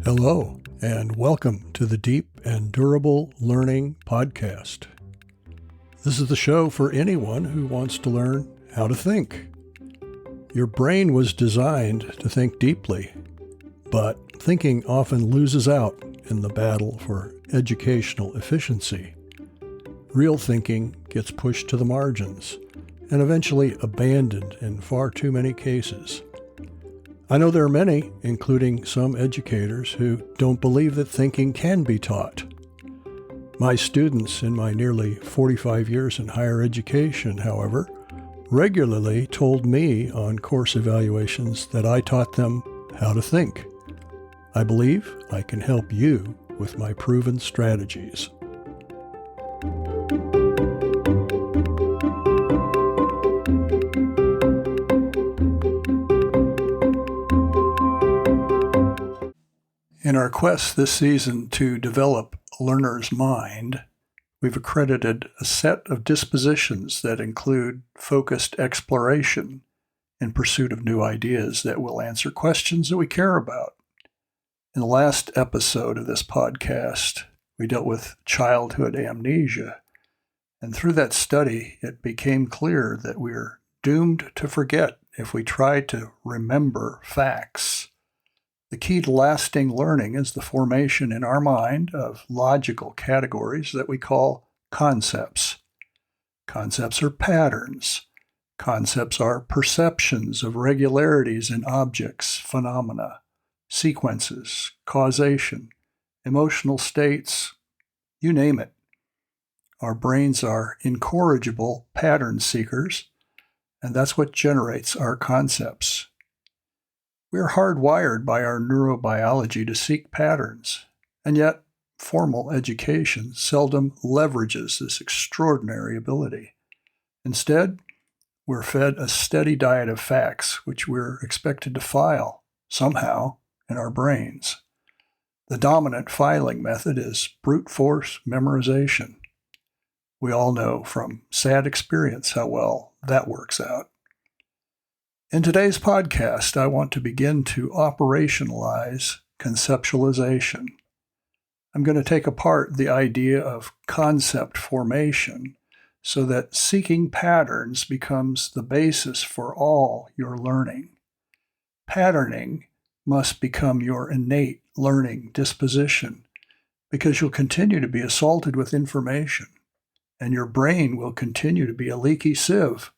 Hello, and welcome to the Deep and Durable Learning Podcast. This is the show for anyone who wants to learn how to think. Your brain was designed to think deeply, but thinking often loses out in the battle for educational efficiency. Real thinking gets pushed to the margins and eventually abandoned in far too many cases. I know there are many, including some educators, who don't believe that thinking can be taught. My students in my nearly 45 years in higher education, however, regularly told me on course evaluations that I taught them how to think. I believe I can help you with my proven strategies. In our quest this season to develop a learner's mind, we've accredited a set of dispositions that include focused exploration in pursuit of new ideas that will answer questions that we care about. In the last episode of this podcast, we dealt with childhood amnesia, and through that study, it became clear that we're doomed to forget if we try to remember facts. The key to lasting learning is the formation in our mind of logical categories that we call concepts. Concepts are patterns. Concepts are perceptions of regularities in objects, phenomena, sequences, causation, emotional states, you name it. Our brains are incorrigible pattern seekers, and that's what generates our concepts. We're hardwired by our neurobiology to seek patterns, and yet formal education seldom leverages this extraordinary ability. Instead, we're fed a steady diet of facts which we're expected to file, somehow, in our brains. The dominant filing method is brute force memorization. We all know from sad experience how well that works out. In today's podcast, I want to begin to operationalize conceptualization. I'm going to take apart the idea of concept formation so that seeking patterns becomes the basis for all your learning. Patterning must become your innate learning disposition because you'll continue to be assaulted with information, and your brain will continue to be a leaky sieve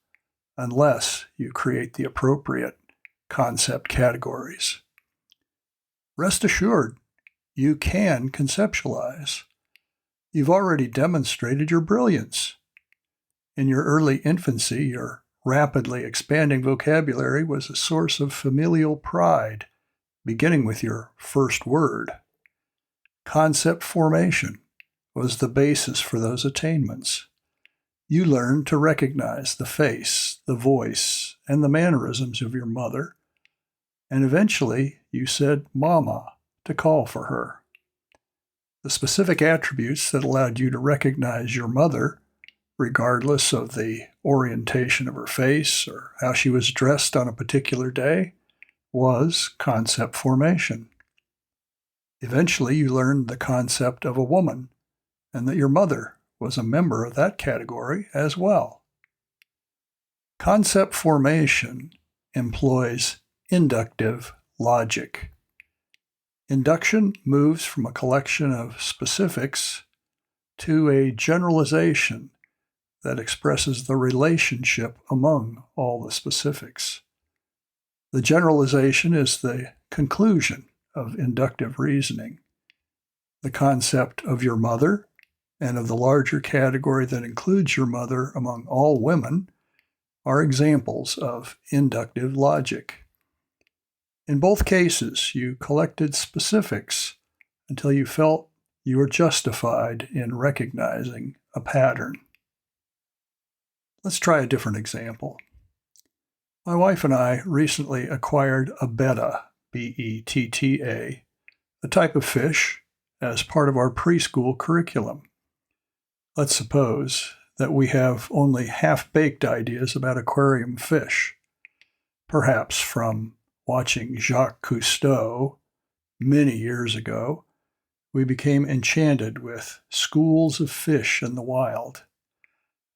unless you create the appropriate concept categories. Rest assured, you can conceptualize. You've already demonstrated your brilliance. In your early infancy, your rapidly expanding vocabulary was a source of familial pride, beginning with your first word. Concept formation was the basis for those attainments. You learned to recognize the face, the voice, and the mannerisms of your mother, and eventually you said "mama" to call for her. The specific attributes that allowed you to recognize your mother, regardless of the orientation of her face or how she was dressed on a particular day, was concept formation. Eventually you learned the concept of a woman, and that your mother was a member of that category as well. Concept formation employs inductive logic. Induction moves from a collection of specifics to a generalization that expresses the relationship among all the specifics. The generalization is the conclusion of inductive reasoning. The concept of your mother and of the larger category that includes your mother among all women are examples of inductive logic. In both cases, you collected specifics until you felt you were justified in recognizing a pattern. Let's try a different example. My wife and I recently acquired a betta, B-E-T-T-A, a type of fish, as part of our preschool curriculum. Let's suppose that we have only half-baked ideas about aquarium fish, perhaps from watching Jacques Cousteau, Many years ago, we became enchanted with schools of fish in the wild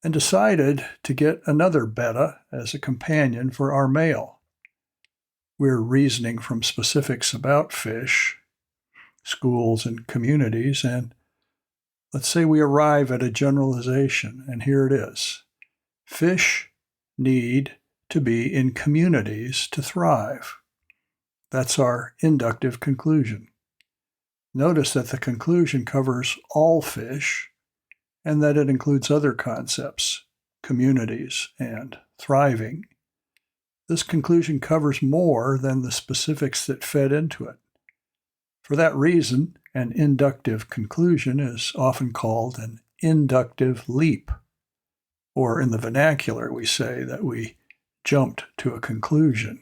and decided to get another betta as a companion for our male. We're reasoning from specifics about fish, schools, and communities, and let's say we arrive at a generalization, and here it is. Fish need to be in communities to thrive. That's our inductive conclusion. Notice that the conclusion covers all fish and that it includes other concepts, communities, and thriving. This conclusion covers more than the specifics that fed into it. For that reason, an inductive conclusion is often called an inductive leap, or in the vernacular, we say that we jumped to a conclusion.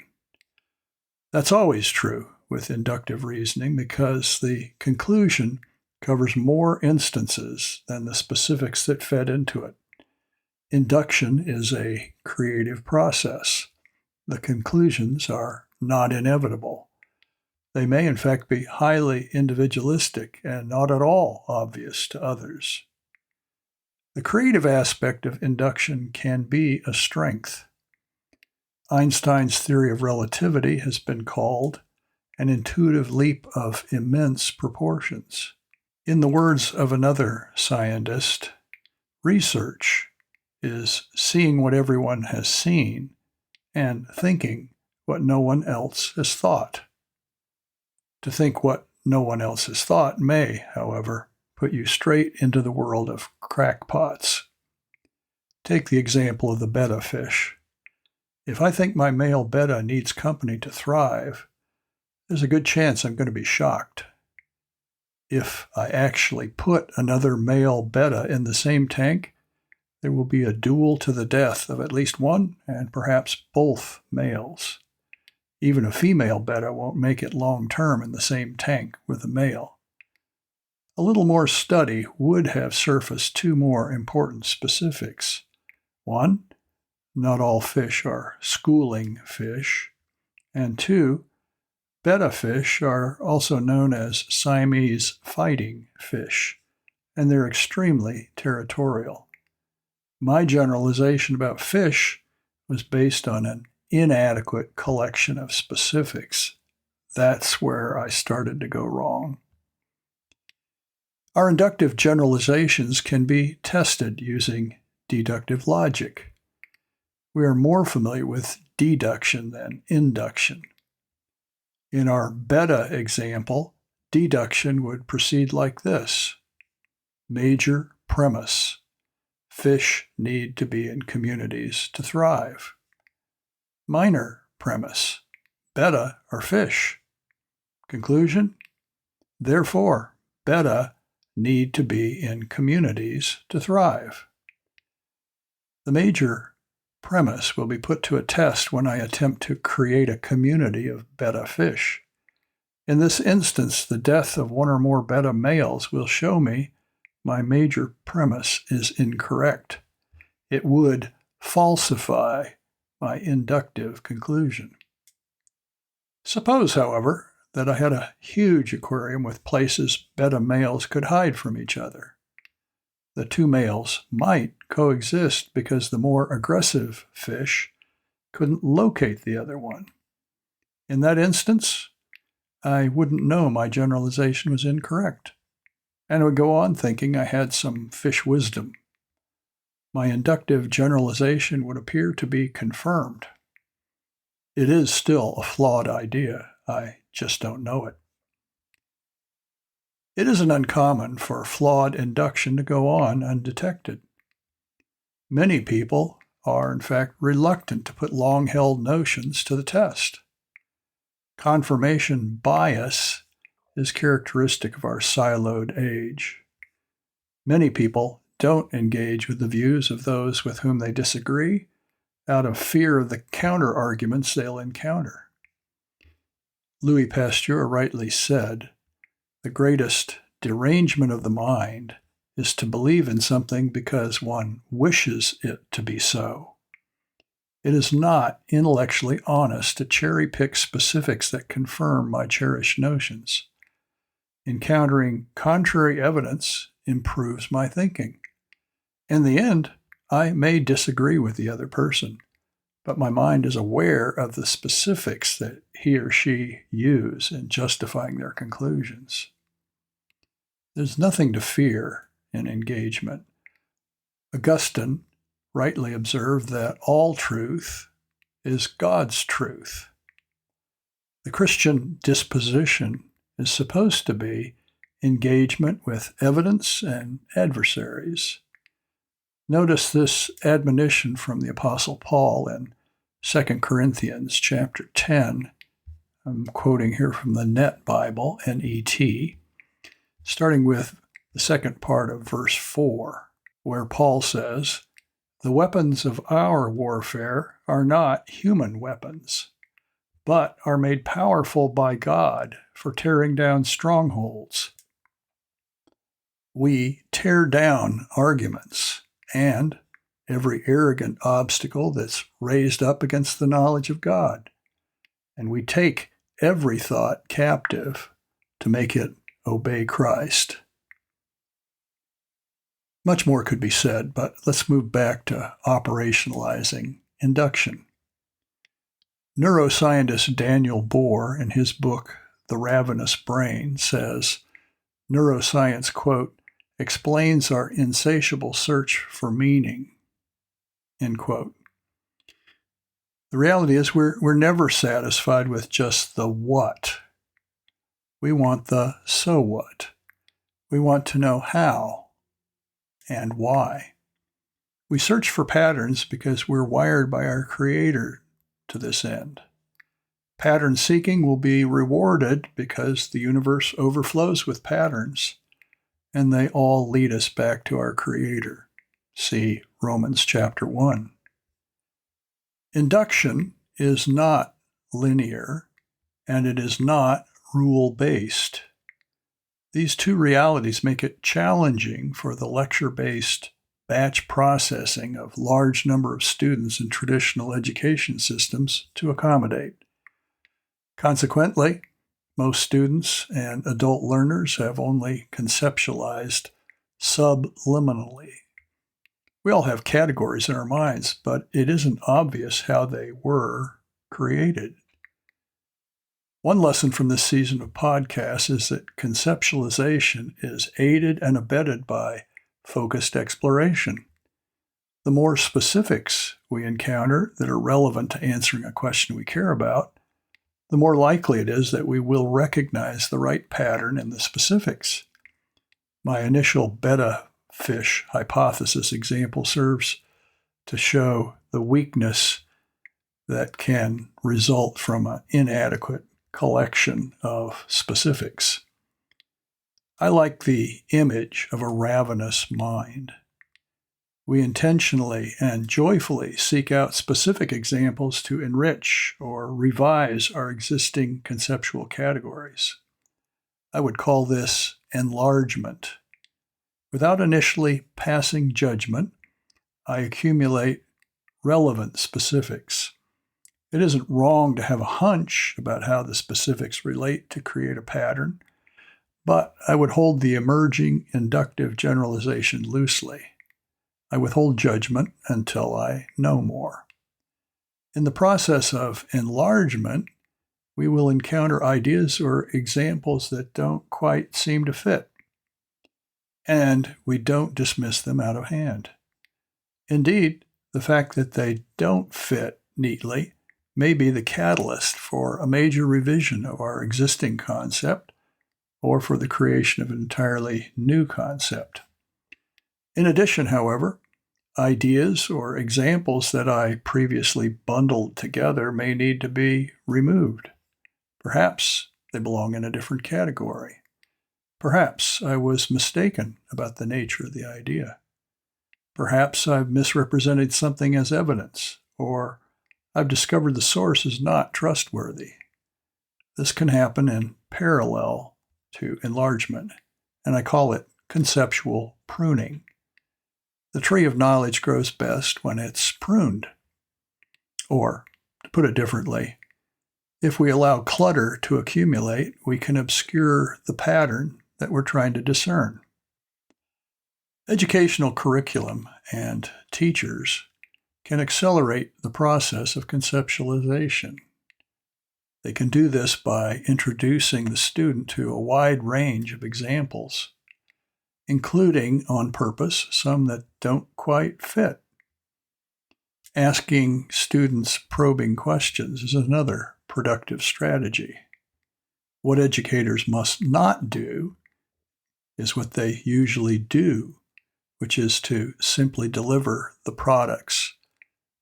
That's always true with inductive reasoning because the conclusion covers more instances than the specifics that fed into it. Induction is a creative process. The conclusions are not inevitable. They may, in fact, be highly individualistic and not at all obvious to others. The creative aspect of induction can be a strength. Einstein's theory of relativity has been called an intuitive leap of immense proportions. In the words of another scientist, research is seeing what everyone has seen and thinking what no one else has thought. To think what no one else has thought may, however, put you straight into the world of crackpots. Take the example of the betta fish. If I think my male betta needs company to thrive, there's a good chance I'm going to be shocked. If I actually put another male betta in the same tank, there will be a duel to the death of at least one and perhaps both males. Even a female betta won't make it long-term in the same tank with a male. A little more study would have surfaced two more important specifics. One, not all fish are schooling fish. And two, betta fish are also known as Siamese fighting fish, and they're extremely territorial. My generalization about fish was based on an inadequate collection of specifics. That's where I started to go wrong. Our inductive generalizations can be tested using deductive logic. We are more familiar with deduction than induction. In our betta example, deduction would proceed like this. Major premise. Fish need to be in communities to thrive. Minor premise. Betta are fish. Conclusion? Therefore, betta need to be in communities to thrive. The major premise will be put to a test when I attempt to create a community of betta fish. In this instance, the death of one or more betta males will show me my major premise is incorrect. It would falsify my inductive conclusion. Suppose, however, that I had a huge aquarium with places betta males could hide from each other. The two males might coexist because the more aggressive fish couldn't locate the other one. In that instance, I wouldn't know my generalization was incorrect, and I would go on thinking I had some fish wisdom. My inductive generalization would appear to be confirmed. It is still a flawed idea. I just don't know it. It isn't uncommon for flawed induction to go on undetected. Many people are, in fact, reluctant to put long-held notions to the test. Confirmation bias is characteristic of our siloed age. Many people don't engage with the views of those with whom they disagree out of fear of the counter-arguments they'll encounter. Louis Pasteur rightly said, "The greatest derangement of the mind is to believe in something because one wishes it to be so. It is not intellectually honest to cherry-pick specifics that confirm my cherished notions. Encountering contrary evidence improves my thinking. In the end, I may disagree with the other person, but my mind is aware of the specifics that he or she use in justifying their conclusions. There's nothing to fear in engagement. Augustine rightly observed that all truth is God's truth. The Christian disposition is supposed to be engagement with evidence and adversaries. Notice this admonition from the Apostle Paul in 2 Corinthians chapter 10. I'm quoting here from the Net Bible, N-E-T, starting with the second part of verse 4, where Paul says, "The weapons of our warfare are not human weapons, but are made powerful by God for tearing down strongholds." We tear down arguments and every arrogant obstacle that's raised up against the knowledge of God, and we take every thought captive to make it obey Christ. Much more could be said, but let's move back to operationalizing induction. Neuroscientist Daniel Bohr, in his book, The Ravenous Brain, says, neuroscience, quote, explains our insatiable search for meaning, end quote. The reality is we're never satisfied with just the what. We want the so what. We want to know how and why. We search for patterns because we're wired by our Creator to this end. Pattern seeking will be rewarded because the universe overflows with patterns, and they all lead us back to our Creator. See Romans chapter 1. Induction is not linear, and it is not rule-based. These two realities make it challenging for the lecture-based batch processing of large number of students in traditional education systems to accommodate. Consequently, most students and adult learners have only conceptualized subliminally. We all have categories in our minds, but it isn't obvious how they were created. One lesson from this season of podcasts is that conceptualization is aided and abetted by focused exploration. The more specifics we encounter that are relevant to answering a question we care about, the more likely it is that we will recognize the right pattern in the specifics. My initial betta fish hypothesis example serves to show the weakness that can result from an inadequate collection of specifics. I like the image of a ravenous mind. We intentionally and joyfully seek out specific examples to enrich or revise our existing conceptual categories. I would call this enlargement. Without initially passing judgment, I accumulate relevant specifics. It isn't wrong to have a hunch about how the specifics relate to create a pattern, but I would hold the emerging inductive generalization loosely. I withhold judgment until I know more. In the process of enlargement, we will encounter ideas or examples that don't quite seem to fit, and we don't dismiss them out of hand. Indeed, the fact that they don't fit neatly may be the catalyst for a major revision of our existing concept or for the creation of an entirely new concept. In addition, however, ideas or examples that I previously bundled together may need to be removed. Perhaps they belong in a different category. Perhaps I was mistaken about the nature of the idea. Perhaps I've misrepresented something as evidence, or I've discovered the source is not trustworthy. This can happen in parallel to enlargement, and I call it conceptual pruning. The tree of knowledge grows best when it's pruned. Or, to put it differently, If we allow clutter to accumulate, we can obscure the pattern that we're trying to discern. Educational curriculum and teachers can accelerate the process of conceptualization. They can do this by introducing the student to a wide range of examples, including, on purpose, some that don't quite fit. Asking students probing questions is another productive strategy. What educators must not do is what they usually do, which is to simply deliver the products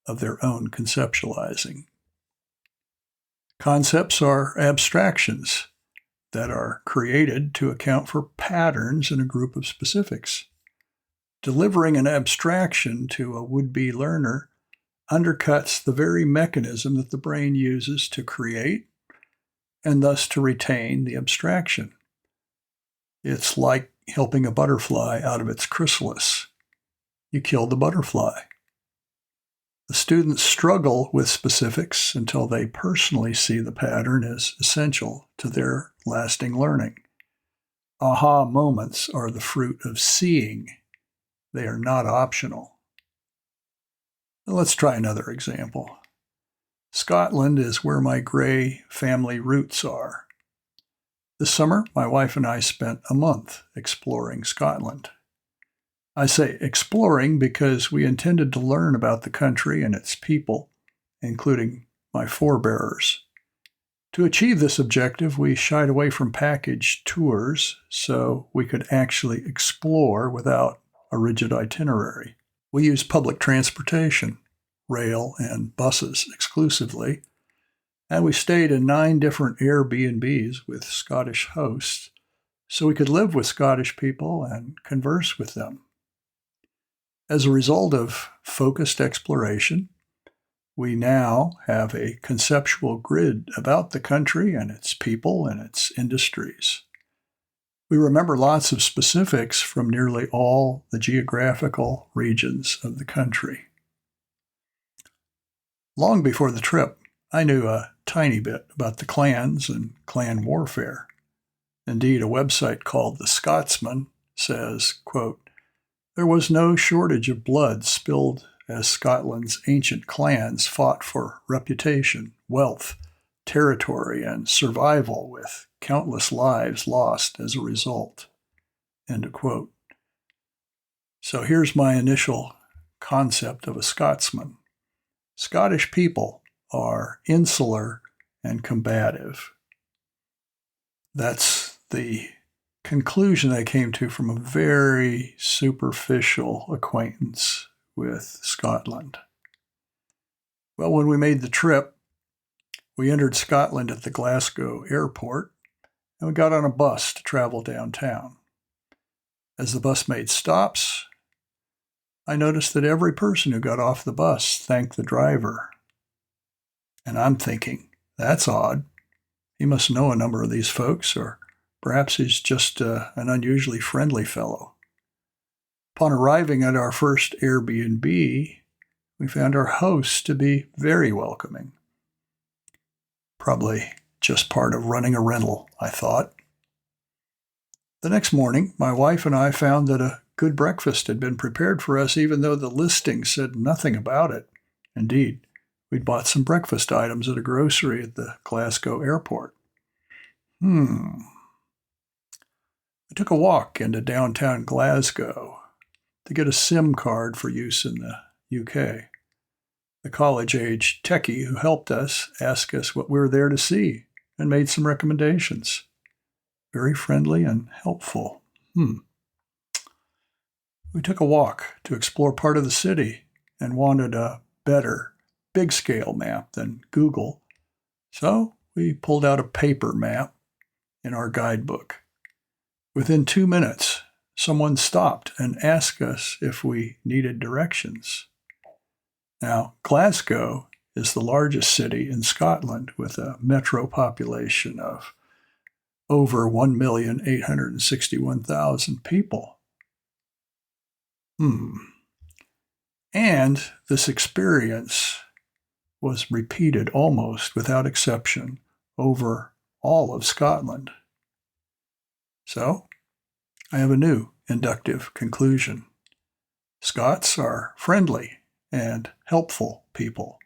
of their own conceptualizing. Concepts are abstractions that are created to account for patterns in a group of specifics. Delivering an abstraction to a would-be learner undercuts the very mechanism that the brain uses to create and thus to retain the abstraction. It's like helping a butterfly out of its chrysalis. You kill the butterfly. The students struggle with specifics until they personally see the pattern as essential to their lasting learning. Aha moments are the fruit of seeing. They are not optional. Let's try another example. Scotland is where my Grey family roots are. This summer, my wife and I spent a month exploring Scotland. I say exploring because we intended to learn about the country and its people, including my forebears. To achieve this objective, we shied away from packaged tours so we could actually explore without a rigid itinerary. We used public transportation, rail and buses exclusively, and we stayed in 9 different Airbnbs with Scottish hosts so we could live with Scottish people and converse with them. As a result of focused exploration, we now have a conceptual grid about the country and its people and its industries. We remember lots of specifics from nearly all the geographical regions of the country. Long before the trip, I knew a tiny bit about the clans and clan warfare. Indeed, a website called The Scotsman says, quote, "There was no shortage of blood spilled as Scotland's ancient clans fought for reputation, wealth, territory, and survival, with countless lives lost as a result." End of quote. So here's my initial concept of a Scotsman. Scottish people are insular and combative. That's the conclusion I came to from a very superficial acquaintance with Scotland. Well, when we made the trip, we entered Scotland at the Glasgow airport, and we got on a bus to travel downtown. As the bus made stops, I noticed that every person who got off the bus thanked the driver. And I'm thinking, that's odd. He must know a number of these folks, or perhaps he's just an unusually friendly fellow. Upon arriving at our first Airbnb, we found our host to be very welcoming. Probably just part of running a rental, I thought. The next morning, my wife and I found that a good breakfast had been prepared for us, even though the listing said nothing about it. Indeed, we'd bought some breakfast items at a grocery at the Glasgow airport. We took a walk into downtown Glasgow to get a SIM card for use in the UK. The college-age techie who helped us asked us what we were there to see and made some recommendations. Very friendly and helpful. We took a walk to explore part of the city and wanted a better, big-scale map than Google, so we pulled out a paper map in our guidebook. Within 2 minutes, someone stopped and asked us if we needed directions. Now, Glasgow is the largest city in Scotland with a metro population of over 1,861,000 people. And this experience was repeated almost without exception over all of Scotland. So, I have a new inductive conclusion. Scots are friendly and helpful people.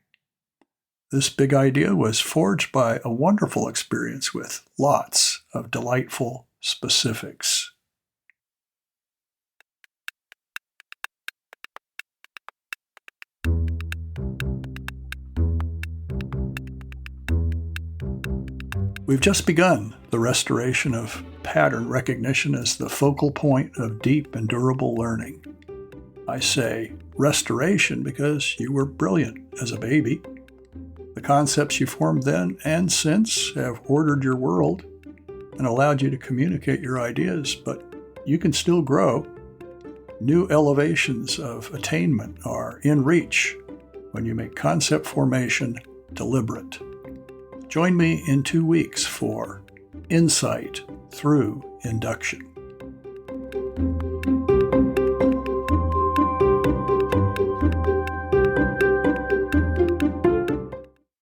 This big idea was forged by a wonderful experience with lots of delightful specifics. We've just begun the restoration of pattern recognition as the focal point of deep and durable learning. I say restoration because you were brilliant as a baby. The concepts you formed then and since have ordered your world and allowed you to communicate your ideas, but you can still grow. New elevations of attainment are in reach when you make concept formation deliberate. Join me in 2 weeks for Insight Through Induction.